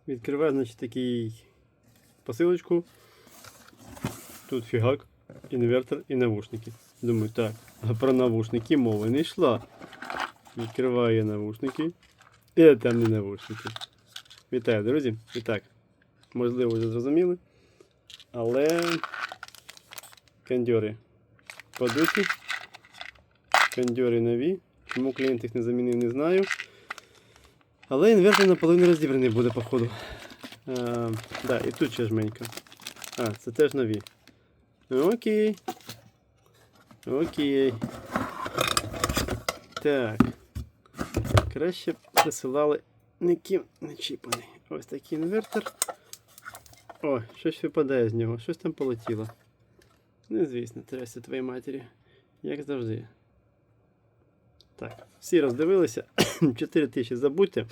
Відкриваю, значить, такий посилочку. Тут фігак, інвертор і навушники. Думаю, так, а про навушники мови не йшла. Відкриваю навушники. І там не навушники. Вітаю, друзі. І так, можливо, вже зрозуміли. Але кондьори подуті. Кондьори нові. Чому клієнт їх не замінив, не знаю. Але інвертор наполовину розібраний буде, походу. Да, і тут ще жменька. Це теж нові. Окей. Окей. Так. Краще присилали ніким не чіпаний. Ось такий інвертор. О, щось випадає з нього. Щось там полетіло. Ну, звісно, трясся твоїй матері. Як завжди. Так, всі роздивилися. 4000 забудьте.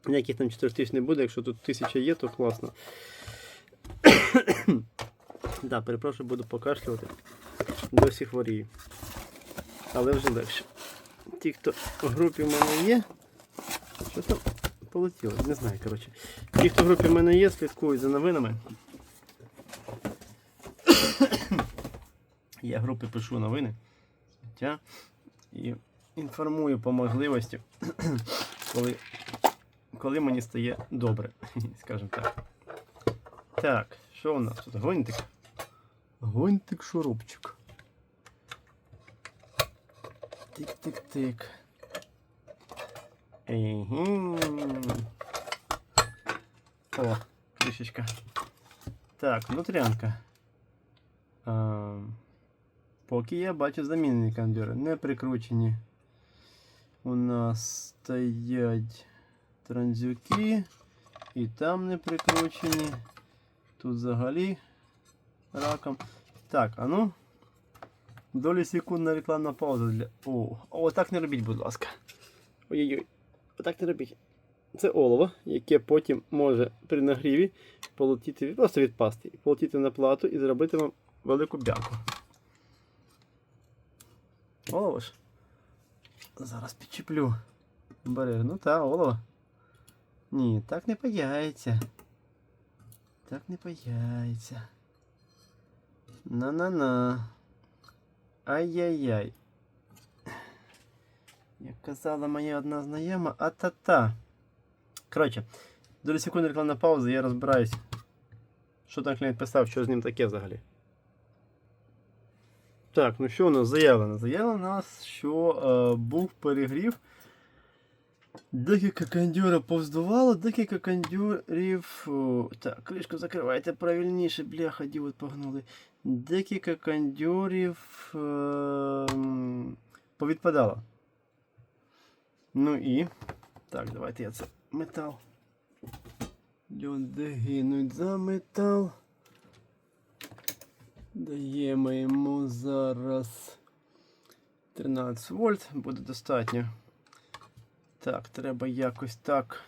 Ніяких там 4000 не буде, якщо тут 1000 є, то класно. Да, перепрошую, буду покашлювати. Досі хворію. Але вже легше. Ті, хто в групі в мене є. Що там полетіло? Не знаю, коротше. Ті, хто в групі в мене є, слідкують за новинами. Я в групі пишу новини. І інформую по можливості, коли мені стає добре, скажімо так. Так, що у нас тут? Гвинтик. Гвинтик-шурупчик. Тик-тик-тик. О, кришечка. Так, внутрянка. Поки я бачу замінені кондьори, не прикручені. У нас стоять транзюки. І там не прикручені. Тут взагалі раком. Так, а ну. Долі секундна рекламна пауза для... О, так не робіть, будь ласка. Ой-ой-ой. Отак не робіть. Це олово, яке потім може при нагріві полетіти, просто відпасти. Полетіти на плату і зробити вам велику бяку. Олово ж. Зараз підчеплю. Барер. Ну та, олово. Ні, так не паяється. Так не паяється. На-на-на. Ай-яй-яй. Як казала моя одна знайома, а-та-та. Коротше, долі секунди рекламна пауза, я розбираюсь, що там клієнт писав, що з ним таке взагалі. Так, ну що у нас заявлено? Заявлено у нас, що був перегрів. Декілька кондьорів повздувало, декілька кондьорів... Так, кришку закривайте правильніше, бляха, дівот погнули. Декілька кондьорів повідпадало. Ну і... Так, давайте я це метал. Люди гинуть за метал. Даємо йому зараз 13 вольт, буде достатньо. Так, треба якось так.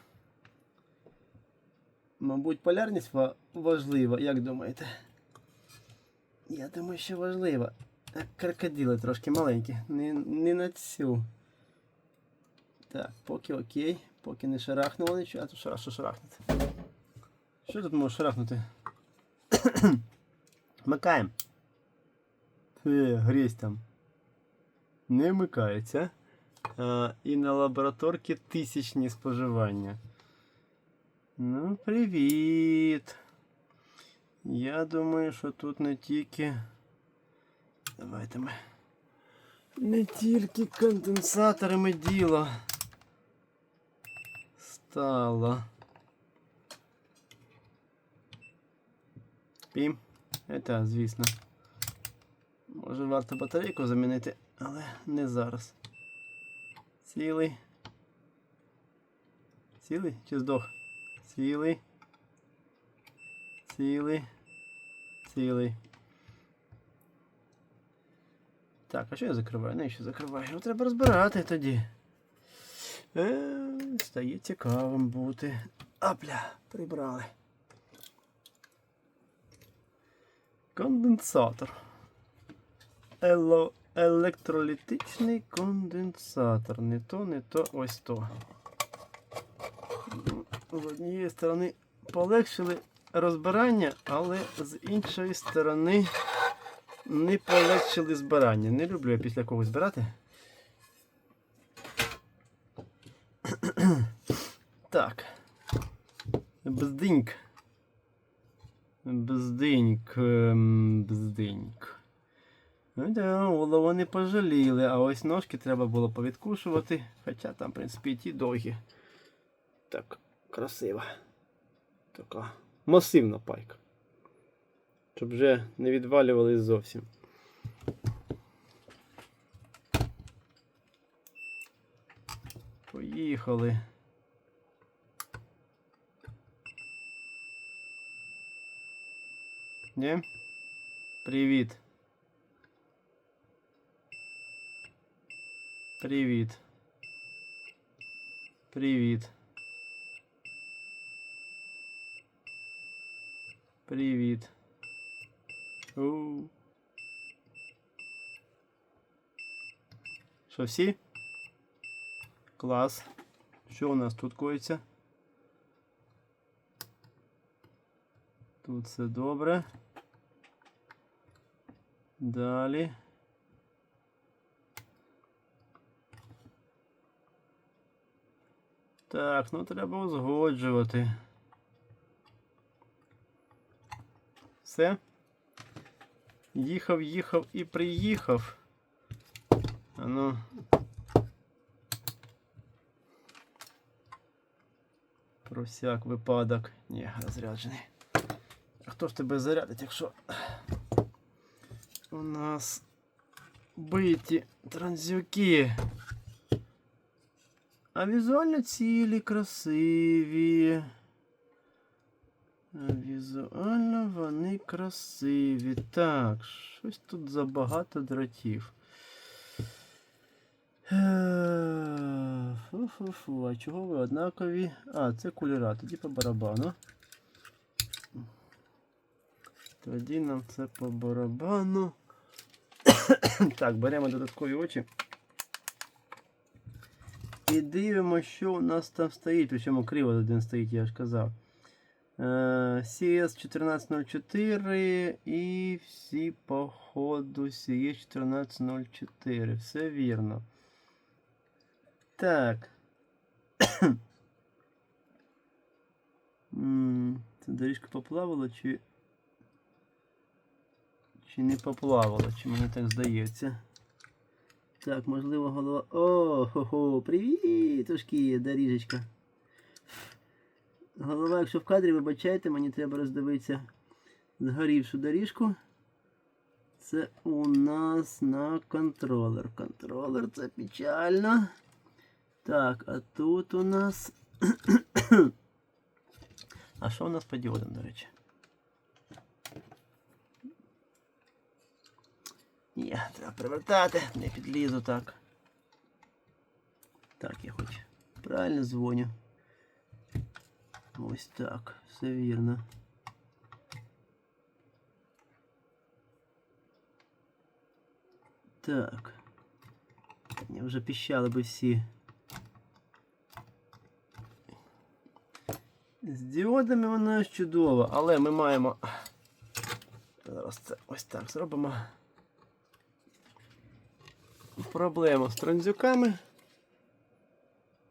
Мабуть, полярність важлива, як думаєте? Я думаю, що важлива. Крокодили трошки маленькі, не на цю. Так, поки окей, поки не шарахнуло нічого, а то що шарахнути? Що тут може шарахнути? Вмикаємо. Грізь там. Не вмикається. І на лабораторці 1000 споживання. Ну, привіт. Я думаю, що тут не тільки... Давайте ми... Не тільки конденсаторами діло стало. Пім. Це, звісно. Може варто батарейку замінити, але не зараз. Цілий. Цілий чи здох? Цілий. Цілий. Цілий. Так, а що я закриваю? Навіщо закриваю? Ну, треба розбирати тоді. Стає цікавим бути. Апля, прибрали. Конденсатор. Електролітичний конденсатор. Не то, ось то. з однієї сторони полегшили розбирання, але з іншої сторони не полегшили збирання. Не люблю я після когось збирати. Так. Бздиньк. Бздиньк. Бздиньк. Ну да, голову не пожаліли, а ось ножки треба було повідкушувати. Хоча там, в принципі, і ті довгі. Так, красиво. Така масивна пайка. Щоб вже не відвалювались зовсім. Поїхали. Ні? Привіт. Привіт. Привіт. Привіт. Що, всі? Клас. Що у нас тут коїться? Тут все добре. Далі. Так, ну треба узгоджувати. Все. Їхав, їхав і приїхав. А ну. Про всяк випадок. Ні, розряджений. А хто ж тебе зарядить, якщо у нас биті транзюки? А візуально цілі, красиві. Візуально вони красиві. Так, щось тут забагато дротів. Фу-фу-фу, а чого ви однакові? А, це кулера, тоді по барабану. Тоді нам це по барабану. Так, беремо додаткові очі. І дивимося, що у нас там стоїть. Причому криво один стоїть, я ж казав. CS1404 і всі по ходу CS1404. Все вірно. Так. Це доріжка поплавала чи не поплавала, чи мені так здається. Так, можливо, голова... О, хо-хо, привітушки, доріжечка. Голова, якщо в кадрі, вибачайте, мені треба роздивитися згорівшу доріжку. Це у нас на контролер. Контролер, це печально. Так, а тут у нас... А що у нас по діодам, до речі? Ні, треба привертати, не підлізу так. Так, я хоч правильно дзвоню. Ось так, все вірно. Так. Мені вже піщали би всі. З діодами воно чудово, але ми маємо... Зараз це ось так зробимо. Проблема з транзюками.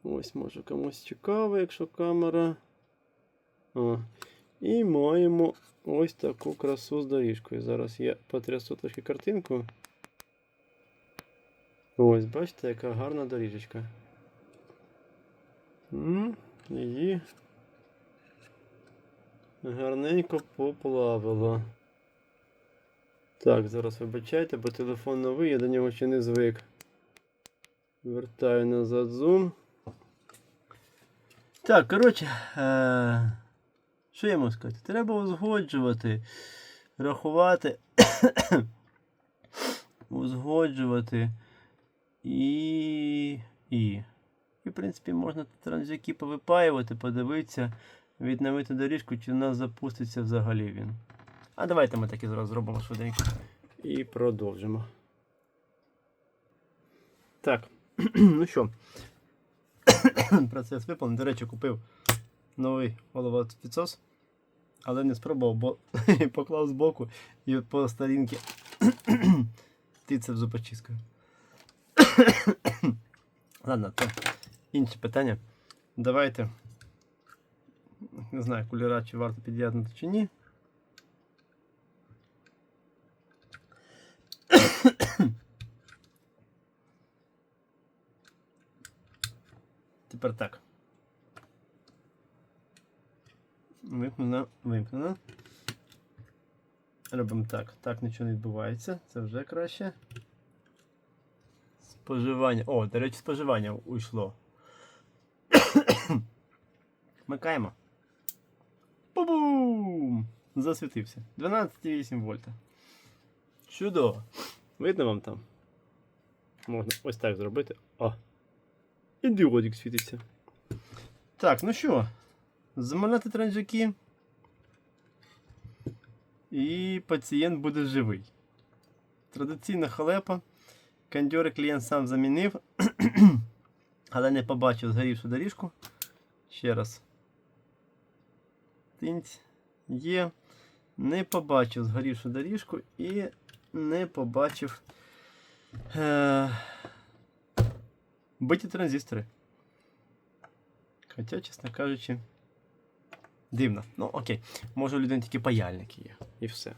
Ось, може комусь цікаво, якщо камера. О. І маємо ось таку красу з доріжкою. Зараз я потрясу трошки картинку. Ось, бачите, яка гарна доріжечка. Її гарненько поплавило. Так, зараз вибачайте, бо телефон новий, я до нього ще не звик. Вертаю назад зум. Так, коротше, що я можу сказати? Треба узгоджувати, рахувати, узгоджувати і, в принципі, можна транзюки повипаювати, подивитися, відновити доріжку, чи у нас запуститься взагалі він. А давайте ми таки зараз зробимо швиденько і продовжимо. Так, ну що, процес виповнений. До речі, купив новий оловоцвіцос, але не спробував, бо поклав збоку і от по старінки тицеп зубочисткою. Ладно, це інше питання. Давайте. Не знаю, кулера чи варто під'єднати чи ні. Тепер так. Вимкнено. Робимо так. Так нічого не відбувається. Це вже краще. Споживання. О, до речі, споживання уйшло. Вмикаємо. Бу-бум! Засвітився. 12,8 вольта. Чудово. Видно вам там? Можна ось так зробити. О! І діодик світиться. Так, ну що? Замовляти транзюки. І пацієнт буде живий. Традиційна халепа. Кондьори клієнт сам замінив, але не побачив згорівшу доріжку. Ще раз. Тинць. Є. Не побачив згорівшу доріжку і не побачив биті транзистори. Хоча, чесно кажучи, дивно. Ну окей. Може у людини тільки паяльники є. І все.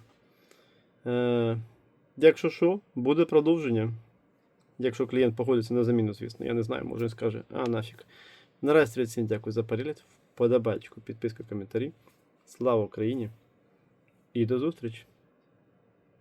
Якщо що, буде продовження. Якщо клієнт погодиться на заміну, звісно. Я не знаю, може він скаже, а нафіг. Наразі всім дякую за перегляд. Вподобайку, підписка, коментарі. Слава Україні! І до зустрічі!